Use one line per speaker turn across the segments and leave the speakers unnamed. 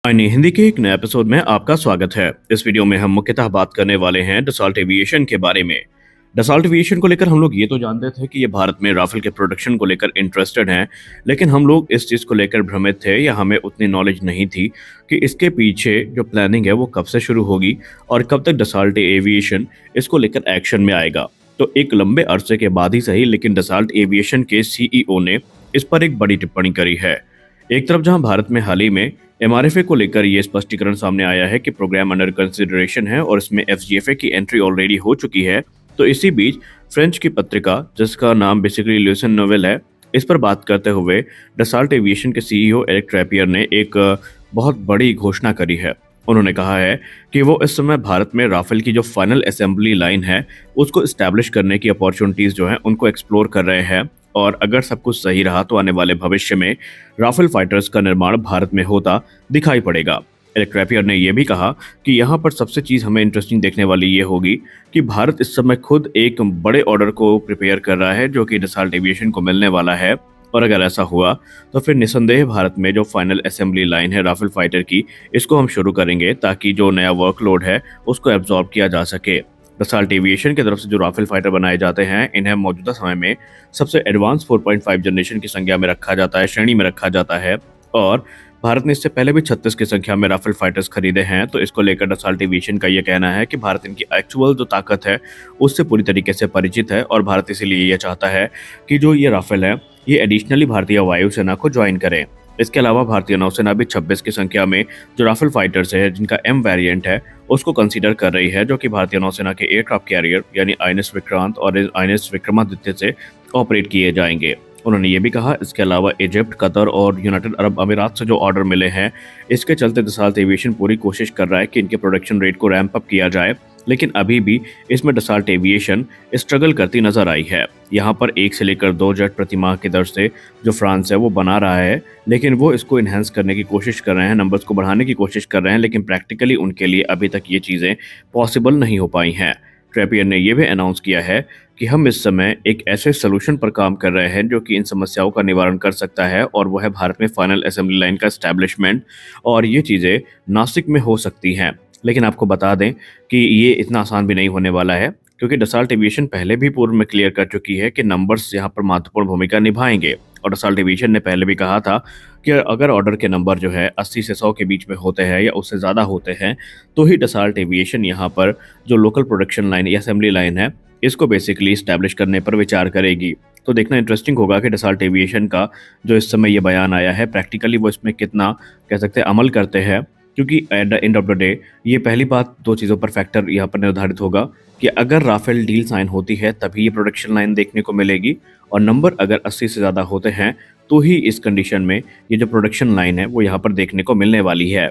हिंदी के एक नए एपिसोड में आपका स्वागत है। इस वीडियो में हम मुख्यतः बात करने वाले हैं डसॉल्ट एविएशन के बारे में। डसॉल्ट एविएशन को लेकर हम लोग ये तो जानते थे कि ये भारत में राफेल के प्रोडक्शन को लेकर इंटरेस्टेड हैं, लेकिन हम लोग इस चीज़ को लेकर भ्रमित थे या हमें उतनी नॉलेज नहीं थी कि इसके पीछे जो प्लानिंग है वो कब से शुरू होगी और कब तक डसॉल्ट एविएशन इसको लेकर एक्शन में आएगा। तो एक लंबे अरसे के बाद ही सही, लेकिन डसॉल्ट एविएशन के सीईओ ने इस पर एक बड़ी टिप्पणी करी है। एक तरफ जहां भारत में हाल ही में एमआरएफए को लेकर ये स्पष्टीकरण सामने आया है कि प्रोग्राम अंडर कंसिडरेशन है और इसमें एफजीएफए की एंट्री ऑलरेडी हो चुकी है, तो इसी बीच फ्रेंच की पत्रिका जिसका नाम बेसिकली ल्यूसन नोवेल है, इस पर बात करते हुए डसॉल्ट एविएशन के सीईओ एरिक ट्रैपियर ने एक बहुत बड़ी घोषणा करी है। उन्होंने कहा है कि वो इस समय भारत में राफेल की जो फाइनल असेंबली लाइन है उसको इस्टेब्लिश करने की अपॉर्चुनिटीज जो हैं उनको एक्सप्लोर कर रहे हैं, और अगर सब कुछ सही रहा तो आने वाले भविष्य में राफेल फाइटर्स का निर्माण भारत में होता दिखाई पड़ेगा। एरिक ट्रैपियर ने यह भी कहा कि यहाँ पर सबसे चीज़ हमें इंटरेस्टिंग देखने वाली ये होगी कि भारत इस समय खुद एक बड़े ऑर्डर को प्रिपेयर कर रहा है जो कि डसॉल्ट एविएशन को मिलने वाला है, और अगर ऐसा हुआ तो फिर निसंदेह भारत में जो फाइनल असेंबली लाइन है राफेल फाइटर की, इसको हम शुरू करेंगे ताकि जो नया वर्कलोड है उसको एब्जॉर्ब किया जा सके। डसॉल्ट एविएशन की तरफ से जो राफेल फाइटर बनाए जाते हैं इन्हें मौजूदा समय में सबसे एडवांस 4.5 जनरेशन की संख्या में रखा जाता है, श्रेणी में रखा जाता है, और भारत ने इससे पहले भी 36 की संख्या में राफेल फाइटर्स खरीदे हैं। तो इसको लेकर डसॉल्ट एविएशन का यह कहना है कि भारत इनकी एक्चुअल जो ताकत है उससे पूरी तरीके से परिचित है, और भारत इसीलिए यह चाहता है कि जो ये राफेल है ये एडिशनली भारतीय वायुसेना को ज्वाइन करें। इसके अलावा भारतीय नौसेना भी 26 की संख्या में जो राफेल फाइटर्स है जिनका एम वेरिएंट है उसको कंसीडर कर रही है, जो कि भारतीय नौसेना के एयरक्राफ्ट कैरियर यानी आईएनएस विक्रांत और आईएनएस विक्रमादित्य से ऑपरेट किए जाएंगे। उन्होंने ये भी कहा इसके अलावा इजिप्ट, कतर और यूनाइटेड अरब अमीरात से जो ऑर्डर मिले हैं इसके चलते डसॉल्ट एविएशन पूरी कोशिश कर रहा है कि इनके प्रोडक्शन रेट को रैंप अप किया जाए, लेकिन अभी भी इसमें डसॉल्ट एविएशन स्ट्रगल करती नजर आई है। यहाँ पर 1 से लेकर 2 जेट प्रति माह की दर से जो फ्रांस है वो बना रहा है, लेकिन वो इसको इन्हेंस करने की कोशिश कर रहे हैं, नंबर्स को बढ़ाने की कोशिश कर रहे हैं, लेकिन प्रैक्टिकली उनके लिए अभी तक ये चीज़ें पॉसिबल नहीं हो पाई हैं। ट्रैपियर ने यह भी अनाउंस किया है कि हम इस समय एक ऐसे सोल्यूशन पर काम कर रहे हैं जो कि इन समस्याओं का निवारण कर सकता है, और वह है भारत में फाइनल असेंबली लाइन का एस्टैब्लिशमेंट, और ये चीज़ें नासिक में हो सकती हैं। लेकिन आपको बता दें कि ये इतना आसान भी नहीं होने वाला है, क्योंकि डसॉल्ट एविएशन पहले भी पूर्व में क्लियर कर चुकी है कि नंबर्स यहाँ पर महत्वपूर्ण भूमिका निभाएंगे, और डसॉल्ट एविएशन ने पहले भी कहा था कि अगर ऑर्डर के नंबर जो है 80 से 100 के बीच में होते हैं या उससे ज़्यादा होते हैं तो ही डसॉल्ट एविएशन यहाँ पर जो लोकल प्रोडक्शन लाइन या असेंबली लाइन है इसको बेसिकली इस्टेब्लिश करने पर विचार करेगी। तो देखना इंटरेस्टिंग होगा कि डसॉल्ट एविएशन का जो इस समय ये बयान आया है प्रैक्टिकली वो इसमें कितना कह सकते हैं अमल करते हैं, क्योंकि at the end of the day ये पहली बात 2 चीज़ों पर फैक्टर यहाँ पर निर्धारित होगा कि अगर राफेल डील साइन होती है तभी ये प्रोडक्शन लाइन देखने को मिलेगी, और नंबर अगर 80 से ज़्यादा होते हैं तो ही इस कंडीशन में ये जो प्रोडक्शन लाइन है वो यहाँ पर देखने को मिलने वाली है।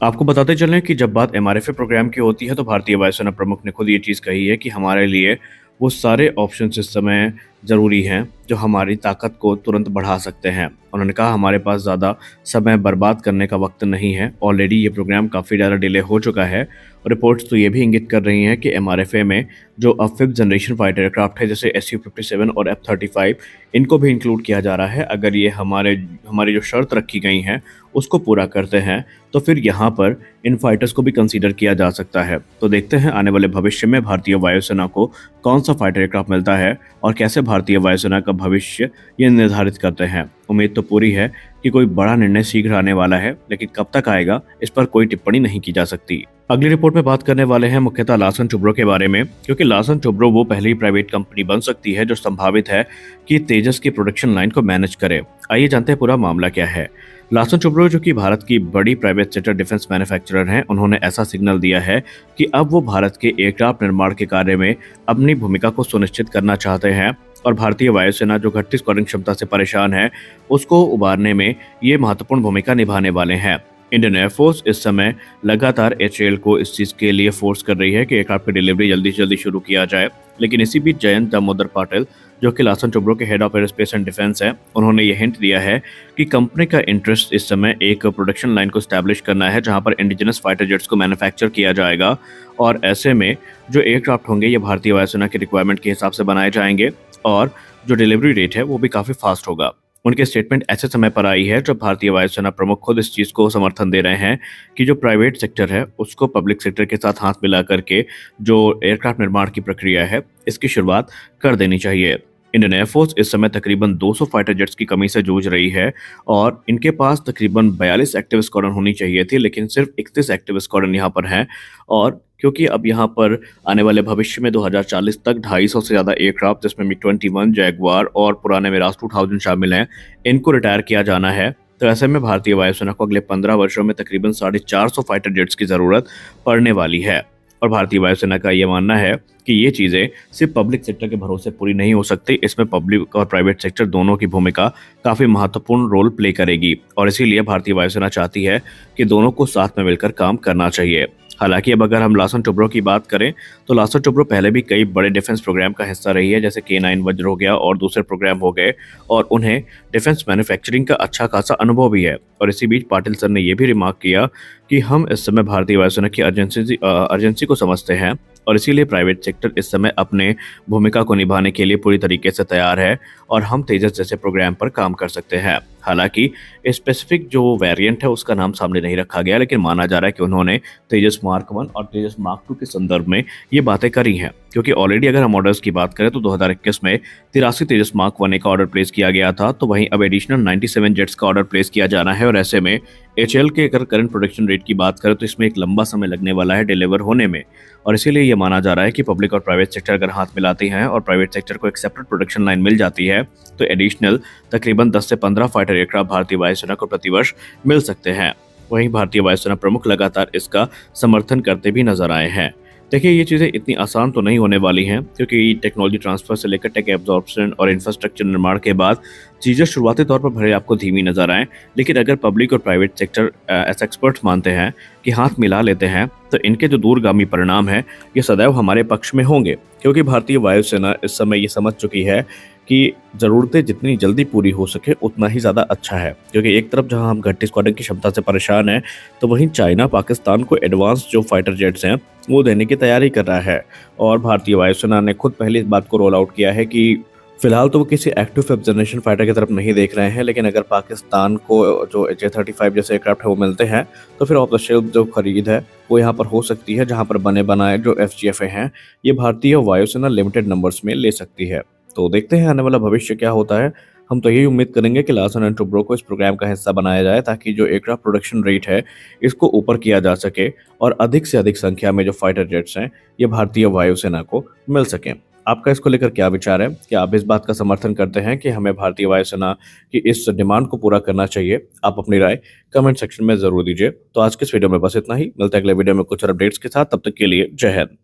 आपको बताते चलें कि जब बात एमआरएफए प्रोग्राम की होती है तो भारतीय वायुसेना प्रमुख ने खुद ये चीज़ कही है कि हमारे लिए वो सारे ऑप्शंस इस समय ज़रूरी हैं जो हमारी ताकत को तुरंत बढ़ा सकते हैं। उन्होंने कहा हमारे पास ज़्यादा समय बर्बाद करने का वक्त नहीं है, ऑलरेडी ये प्रोग्राम काफ़ी ज़्यादा डिले हो चुका है, और रिपोर्ट्स तो ये भी इंगित कर रही हैं कि एमआरएफए में जो अब 5th जनरेशन फाइटर एयरक्राफ्ट है जैसे SU-57 और F-35 इनको भी इंक्लूड किया जा रहा है। अगर ये हमारी जो शर्त रखी गई हैं उसको पूरा करते हैं तो फिर यहाँ पर इन फाइटर्स को भी कंसीडर किया जा सकता है। तो देखते हैं आने वाले भविष्य में भारतीय वायुसेना को कौन सा फाइटर एयरक्राफ्ट मिलता है और कैसे भारतीय वायुसेना का भविष्य ये निर्धारित करते हैं। उम्मीद तो पूरी है कि कोई बड़ा निर्णय शीघ्र आने वाला है, लेकिन कब तक आएगा इस पर कोई टिप्पणी नहीं की जा सकती। अगली रिपोर्ट में बात करने वाले हैं मुख्यतः लार्सन टुब्रो के बारे में, क्योंकि लार्सन टुब्रो वो पहली प्राइवेट कंपनी बन सकती है जो संभावित है कि तेजस की प्रोडक्शन लाइन को मैनेज करे। आइए जानते हैं पूरा मामला क्या है। लार्सन टुब्रो जो कि भारत की बड़ी प्राइवेट सेक्टर डिफेंस मैन्युफैक्चरर हैं, उन्होंने ऐसा सिग्नल दिया है कि अब वो भारत के एयरक्राफ्ट निर्माण के कार्य में अपनी भूमिका को सुनिश्चित करना चाहते हैं, और भारतीय वायुसेना जो घटती स्क्वाड्रन क्षमता से परेशान है उसको उबारने में ये महत्वपूर्ण भूमिका निभाने वाले हैं। इंडियन एयरफोर्स इस समय लगातार एचएएल को इस चीज़ के लिए फोर्स कर रही है कि एयरक्राफ्ट की डिलीवरी जल्दी से जल्दी शुरू किया जाए, लेकिन इसी बीच जयंत दामोदर पाटिल जो कि लार्सन टुब्रो के head of aerospace and defence है, उन्होंने ये हिंट दिया है कि कंपनी का इंटरेस्ट इस समय एक प्रोडक्शन लाइन को स्टैब्लिश करना है जहां पर इंडिजिनस फाइटर जेट्स को मैन्युफैक्चर किया जाएगा, और ऐसे में जो एयरक्राफ्ट होंगे ये भारतीय वायुसेना की रिक्वायरमेंट के हिसाब से बनाए जाएंगे, और जो डिलीवरी रेट है वो भी काफ़ी फास्ट होगा। उनके स्टेटमेंट ऐसे समय पर आई है जब भारतीय वायुसेना प्रमुख खुद इस चीज़ को समर्थन दे रहे हैं कि जो प्राइवेट सेक्टर है उसको पब्लिक सेक्टर के साथ हाथ मिला करके जो एयरक्राफ्ट निर्माण की प्रक्रिया है इसकी शुरुआत कर देनी चाहिए। इंडियन एयरफोर्स इस समय तकरीबन 200 फाइटर जेट्स की कमी से जूझ रही है और इनके पास तकरीबन 42 एक्टिव स्क्वाड्रन होनी चाहिए थी, लेकिन सिर्फ 31 एक्टिव स्क्वाड्रन यहाँ पर हैं। और क्योंकि अब यहाँ पर आने वाले भविष्य में 2040 तक 250 से ज़्यादा एयरक्राफ्ट जिसमें MiG-21, जैगुआर और पुराने मिराज 2000 शामिल हैं, इनको रिटायर किया जाना है। तो ऐसे में भारतीय वायुसेना को अगले 15 वर्षों में तकरीबन 450 फाइटर जेट्स की ज़रूरत पड़ने वाली है। और भारतीय वायुसेना का ये मानना है कि ये चीज़ें सिर्फ पब्लिक सेक्टर के भरोसे पूरी नहीं हो सकती, इसमें पब्लिक और प्राइवेट सेक्टर दोनों की भूमिका काफ़ी महत्वपूर्ण रोल प्ले करेगी और इसीलिए भारतीय वायुसेना चाहती है कि दोनों को साथ में मिलकर काम करना चाहिए। हालांकि अब अगर हम लासन टोब्रो की बात करें तो लासन टोब्रो पहले भी कई बड़े डिफेंस प्रोग्राम का हिस्सा रही है, जैसे K9 वज्र हो गया और दूसरे प्रोग्राम हो गए, और उन्हें डिफेंस मैन्युफैक्चरिंग का अच्छा खासा अनुभव भी है। और इसी बीच पाटिल सर ने यह भी रिमार्क किया कि हम इस समय भारतीय वायुसेना की अर्जेंसी को समझते हैं और इसीलिए प्राइवेट सेक्टर इस समय अपने भूमिका को निभाने के लिए पूरी तरीके से तैयार है और हम तेजस जैसे प्रोग्राम पर काम कर सकते हैं। हालांकि स्पेसिफिक जो वेरिएंट है उसका नाम सामने नहीं रखा गया, लेकिन माना जा रहा है कि उन्होंने तेजस मार्क 1 और तेजस मार्क 2 के संदर्भ में ये बातें करी हैं, क्योंकि ऑलरेडी अगर हम ऑर्डर्स की बात करें तो 2021 में 83 तेजस मार्क 1 का ऑर्डर प्लेस किया गया था, तो वहीं अब एडिशनल 97 जेट्स का ऑर्डर प्लेस किया जाना है। और ऐसे में HAL के अगर करंट प्रोडक्शन रेट की बात करें तो इसमें एक लंबा समय लगने वाला है डिलीवर होने में, और इसीलिए ये माना जा रहा है कि पब्लिक और प्राइवेट सेक्टर अगर हाथ मिलाती हैं और प्राइवेट सेक्टर को एक सेपरेट प्रोडक्शन लाइन मिल जाती है तो एडिशनल तकरीबन 10 से 15 फाइटर एयरक्राफ्ट भारतीय वायुसेना को प्रतिवर्ष मिल सकते हैं। वहीं भारतीय वायुसेना प्रमुख लगातार इसका समर्थन करते भी नजर आए हैं। देखिए, ये चीज़ें इतनी आसान तो नहीं होने वाली हैं, क्योंकि टेक्नोलॉजी ट्रांसफर से लेकर टेक एब्जॉर्प्शन और इंफ्रास्ट्रक्चर निर्माण के बाद चीज़ें शुरुआती तौर पर भले आपको धीमी नजर आएं, लेकिन अगर पब्लिक और प्राइवेट सेक्टर एज एक्सपर्ट्स मानते हैं कि हाथ मिला लेते हैं तो इनके जो दूरगामी परिणाम हैं ये सदैव हमारे पक्ष में होंगे। क्योंकि भारतीय वायुसेना इस समय ये समझ चुकी है कि ज़रूरतें जितनी जल्दी पूरी हो सके उतना ही ज़्यादा अच्छा है, क्योंकि एक तरफ जहां हम घट्टी स्क्वाड्रन की क्षमता से परेशान हैं तो वहीं चाइना पाकिस्तान को एडवांस जो फाइटर जेट्स हैं वो देने की तैयारी कर रहा है। और भारतीय वायुसेना ने खुद पहले इस बात को रोल आउट किया है कि फिलहाल तो वो किसी एक्टिव फिफ्थ जनरेशन फाइटर की तरफ नहीं देख रहे हैं, लेकिन अगर पाकिस्तान को जो J-35 जैसे एयरक्राफ्ट है वो मिलते हैं तो फिर ऑफ द शेल्फ जो खरीद है वो यहाँ पर हो सकती है, जहाँ पर बने बनाए जो FGFA हैं ये भारतीय वायुसेना लिमिटेड नंबर्स में ले सकती है। तो देखते हैं आने वाला भविष्य क्या होता है। हम तो यही उम्मीद करेंगे कि लार्सन एंड टुब्रो को इस प्रोग्राम का हिस्सा बनाया जाए, ताकि जो एयरक्राफ्ट प्रोडक्शन रेट है इसको ऊपर किया जा सके और अधिक से अधिक संख्या में जो फाइटर जेट्स हैं ये भारतीय वायुसेना को मिल सकें। आपका इसको लेकर क्या विचार है? क्या आप इस बात का समर्थन करते हैं कि हमें भारतीय वायुसेना की इस डिमांड को पूरा करना चाहिए? आप अपनी राय कमेंट सेक्शन में जरूर दीजिए। तो आज के इस वीडियो में बस इतना ही, मिलते हैं अगले वीडियो में कुछ और अपडेट्स के साथ। तब तक के लिए जय हिंद।